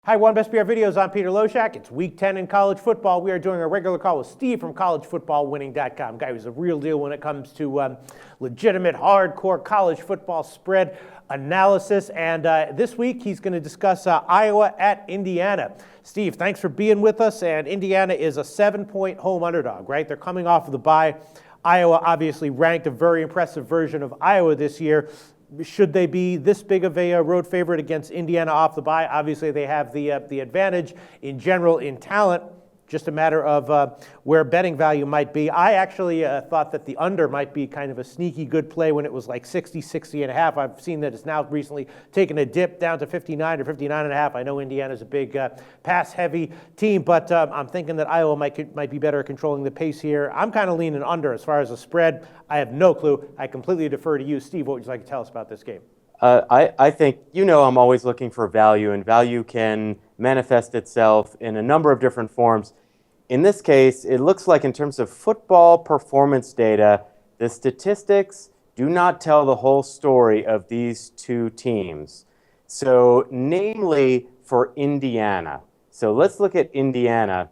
Hi, One Best PR Videos. I'm Peter Loshak. It's week 10 in college football. We are doing a regular call with Steve from collegefootballwinning.com. Guy who's a real deal when it comes to legitimate, hardcore college football spread analysis. And this week, he's going to discuss Iowa at Indiana. Steve, thanks for being with us. And Indiana is a 7-point home underdog, right? They're coming off of the bye. Iowa obviously ranked a very impressive version of Iowa this year. Should they be this big of a road favorite against Indiana off the bye? Obviously, they have the advantage in general in talent. Just a matter of where betting value might be. I actually thought that the under might be kind of a sneaky good play when it was like 60 and a half. I've seen that it's now recently taken a dip down to 59 or 59 and a half. I know Indiana's a big pass-heavy team, but I'm thinking that Iowa might be better at controlling the pace here. I'm kind of leaning under as far as the spread. I have no clue. I completely defer to you. Steve, what would you like to tell us about this game? I think, I'm always looking for value, and value can manifest itself in a number of different forms. In this case, it looks like in terms of football performance data, the statistics do not tell the whole story of these two teams. So, namely for Indiana. So let's look at Indiana.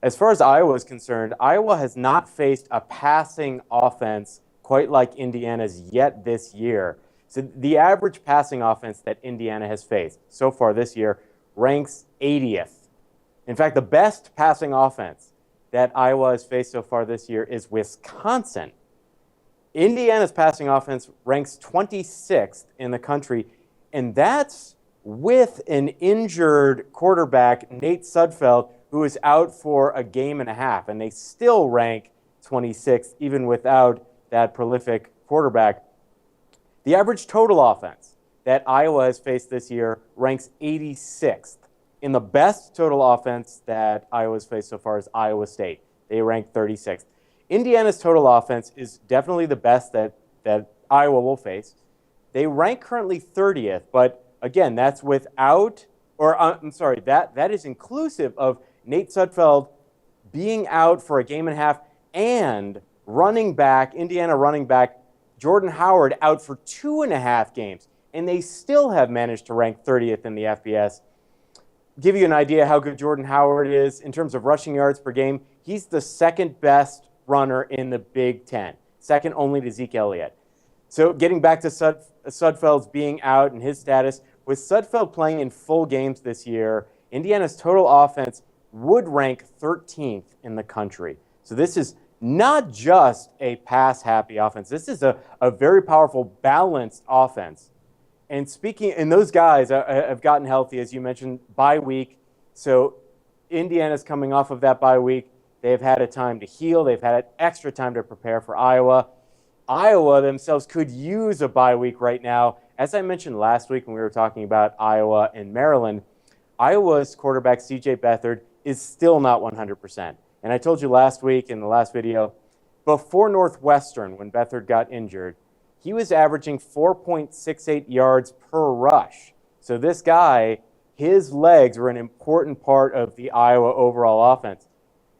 As far as Iowa is concerned, Iowa has not faced a passing offense quite like Indiana's yet this year. So the average passing offense that Indiana has faced so far this year ranks 80th. In fact, the best passing offense that Iowa has faced so far this year is Wisconsin. Indiana's passing offense ranks 26th in the country, and that's with an injured quarterback, Nate Sudfeld, who is out for a game and a half, and they still rank 26th even without that prolific quarterback. The average total offense that Iowa has faced this year ranks 86th. In the best total offense that Iowa's faced so far is Iowa State. They rank 36th. Indiana's total offense is definitely the best that Iowa will face. They rank currently 30th, but again, that's without, or that is inclusive of Nate Sudfeld being out for a game and a half and Indiana running back Jordan Howard out for 2.5 games. And they still have managed to rank 30th in the FBS. Give you an idea how good Jordan Howard is in terms of rushing yards per game. He's the second best runner in the Big Ten, second only to Zeke Elliott. So getting back to Sudfeld's being out and his status, with Sudfeld playing in full games this year, Indiana's total offense would rank 13th in the country. So this is not just a pass-happy offense. This is a very powerful, balanced offense. And those guys have gotten healthy, as you mentioned, bye week. So Indiana's coming off of that bye week. They've had a time to heal. They've had extra time to prepare for Iowa. Iowa themselves could use a bye week right now. As I mentioned last week when we were talking about Iowa and Maryland, Iowa's quarterback, C.J. Beathard, is still not 100%. And I told you last week in the last video, before Northwestern, when Beathard got injured, he was averaging 4.68 yards per rush. So this guy, his legs were an important part of the Iowa overall offense.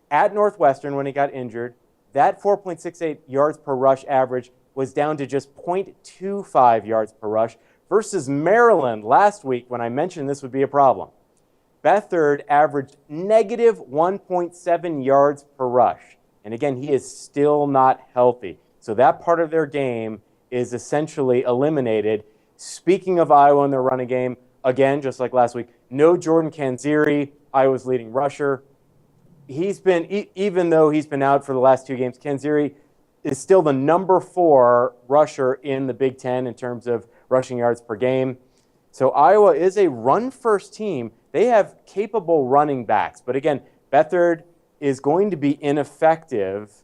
At Northwestern, when he got injured, that 4.68 yards per rush average was down to just 0.25 yards per rush versus Maryland last week when I mentioned this would be a problem. Beathard averaged negative 1.7 yards per rush. And again, he is still not healthy. So that part of their game is essentially eliminated. Speaking of Iowa and their running game, again, just like last week, no Jordan Canzeri, Iowa's leading rusher. Even though he's been out for the last 2 games, Canzeri is still the number 4 rusher in the Big Ten in terms of rushing yards per game. So Iowa is a run-first team. They have capable running backs. But again, Beathard is going to be ineffective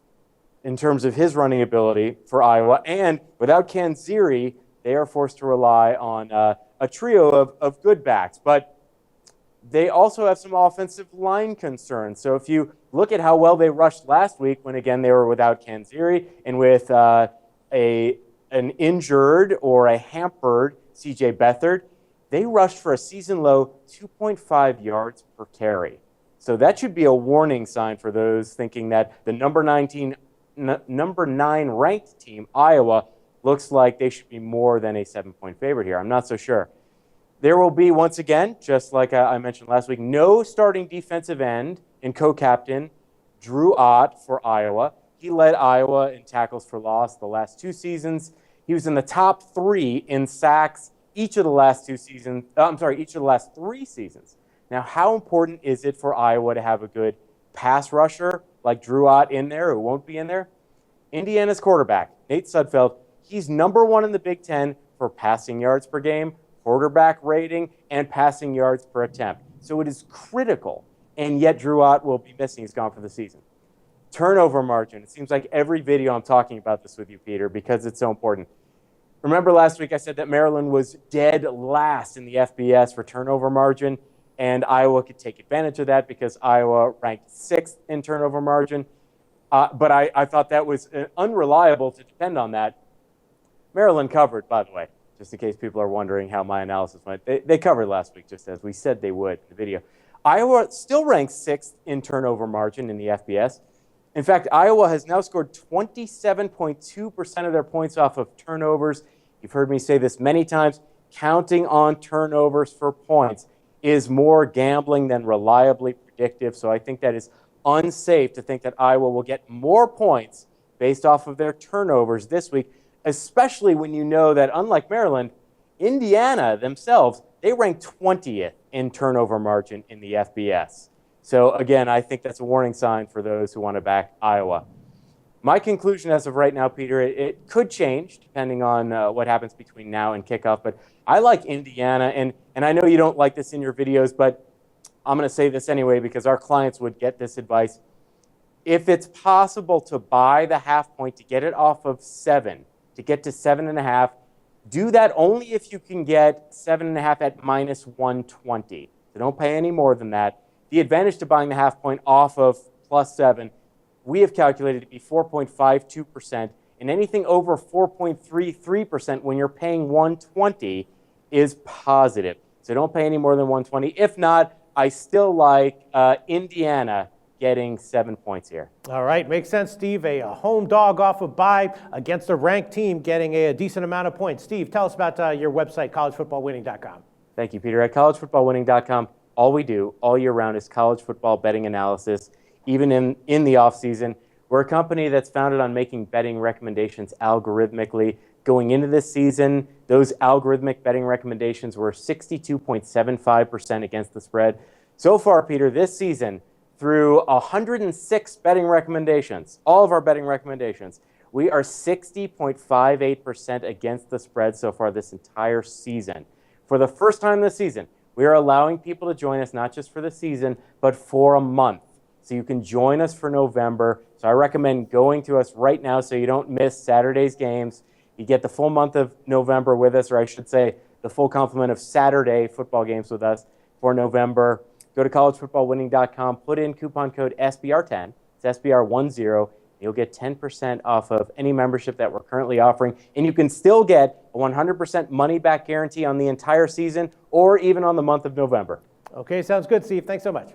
in terms of his running ability for Iowa. And without Canzeri, they are forced to rely on a trio of good backs. But they also have some offensive line concerns. So if you look at how well they rushed last week, when again they were without Canzeri and with an injured or a hampered C.J. Beathard, they rushed for a season-low 2.5 yards per carry. So that should be a warning sign for those thinking that the number 9 ranked team, Iowa, looks like they should be more than a 7-point favorite here. I'm not so sure. There will be, once again, just like I mentioned last week, no starting defensive end and co-captain Drew Ott for Iowa. He led Iowa in tackles for loss the last 2 seasons. He was in the top 3 in sacks each of the last 3 seasons. Now, how important is it for Iowa to have a good pass rusher like Drew Ott in there, who won't be in there? Indiana's quarterback, Nate Sudfeld, he's number 1 in the Big Ten for passing yards per game, quarterback rating, and passing yards per attempt. So it is critical, and yet Drew Ott will be missing. He's gone for the season. Turnover margin. It seems like every video I'm talking about this with you, Peter, because it's so important. Remember last week I said that Maryland was dead last in the FBS for turnover margin, and Iowa could take advantage of that because Iowa ranked 6th in turnover margin. But I thought that was unreliable to depend on that. Maryland covered, by the way, just in case people are wondering how my analysis went. They covered last week, just as we said they would in the video. Iowa still ranks 6th in turnover margin in the FBS. In fact, Iowa has now scored 27.2% of their points off of turnovers. You've heard me say this many times. Counting on turnovers for points is more gambling than reliably predictive. So I think that is unsafe to think that Iowa will get more points based off of their turnovers this week, especially when you know that, unlike Maryland, Indiana themselves, they rank 20th in turnover margin in the FBS. So again, I think that's a warning sign for those who want to back Iowa. My conclusion as of right now, Peter, it could change depending on what happens between now and kickoff, but I like Indiana, and I know you don't like this in your videos, but I'm going to say this anyway because our clients would get this advice. If it's possible to buy the half point to get it off of 7, to get to 7.5, do that only if you can get 7.5 at minus 120. So don't pay any more than that. The advantage to buying the half point off of plus 7, we have calculated to be 4.52%, and anything over 4.33% when you're paying 120 is positive. So don't pay any more than 120. If not, I still like Indiana getting 7 points here. All right, makes sense, Steve. A home dog off a bye against a ranked team getting a decent amount of points. Steve, tell us about your website, collegefootballwinning.com. Thank you, Peter. At collegefootballwinning.com, all we do all year round is college football betting analysis, even in the offseason. We're a company that's founded on making betting recommendations algorithmically. Going into this season, those algorithmic betting recommendations were 62.75% against the spread. So far, Peter, this season, through 106 betting recommendations, all of our betting recommendations, we are 60.58% against the spread so far this entire season. For the first time this season, we are allowing people to join us not just for the season, but for a month. So you can join us for November. So I recommend going to us right now so you don't miss Saturday's games. You get the full month of November with us, or I should say the full complement of Saturday football games with us for November. Go to collegefootballwinning.com, put in coupon code SBR10, it's SBR10, you'll get 10% off of any membership that we're currently offering, and you can still get a 100% money-back guarantee on the entire season or even on the month of November. Okay, sounds good, Steve. Thanks so much.